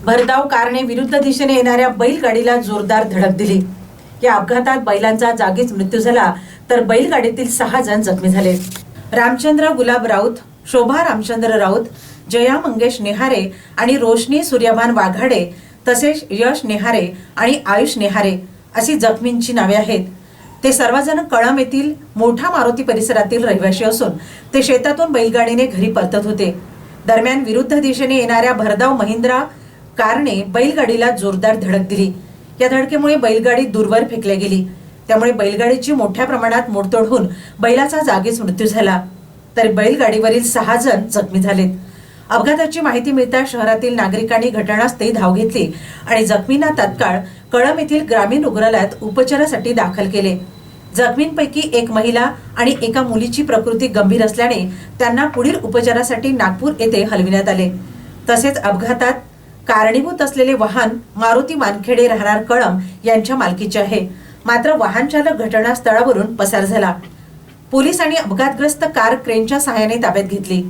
भरधाव कारने विरुद्ध दिशेने येणाऱ्या बैलगाडीला जोरदार धडक दिली। या अपघातात बैलांचा जागीच मृत्यू झाला तर बैलगाडीतील 6 जण जखमी झाले। रामचंद्र गुलाब राऊत, शोभा रामचंद्र राऊत, जया मंगेश नेहारे आणि रोशनी सूर्यभान वाघाडे तसेच यश नेहारे आणि आयुष नेहारे अशी जखमींची नावे आहेत। ते सर्वजण कळंब येथील मोठा मारुती परिसरातील रहिवासी असून ते शेतातून बैलगाडीने घरी परतत होते। दरम्यान विरुद्ध दिशेने येणाऱ्या भरधाव महिंद्रा कारने बैलगाडीला जोरदार धडक दिली। या धडकेमुळे बैलगाडी दूरवर फेकली गेली, त्यामुळे बैलगाडीची मोठ्या प्रमाणात मोडतोड होऊन बैलाचा जागीच मृत्यू झाला, तर बैलगाडीवरील 6 जण जखमी झालेत। अपघाताची माहिती मिळताच शहरातील नागरिकांनी घटनास्थळी धाव घेतली आणि जखमींना तात्काळ कळंब येथील ग्रामीण रुग्णालयात उपचारासाठी दाखल केले। जखमींपैकी एक महिला आणि एका मुलीची प्रकृती गंभीर असल्याने त्यांना पुढील उपचारासाठी नागपूर येथे हलविण्यात आले। तसेच अपघातात कारणीभूत असलेले वाहन मारुती मानखेडे राहणार कळंब यांच्या मालकीचे आहे, मात्र वाहन चालक घटनास्थळावरून पसार झाला। पोलिसांनी अपघातग्रस्त कार क्रेनच्या सहाय्याने ताब्यात घेतली।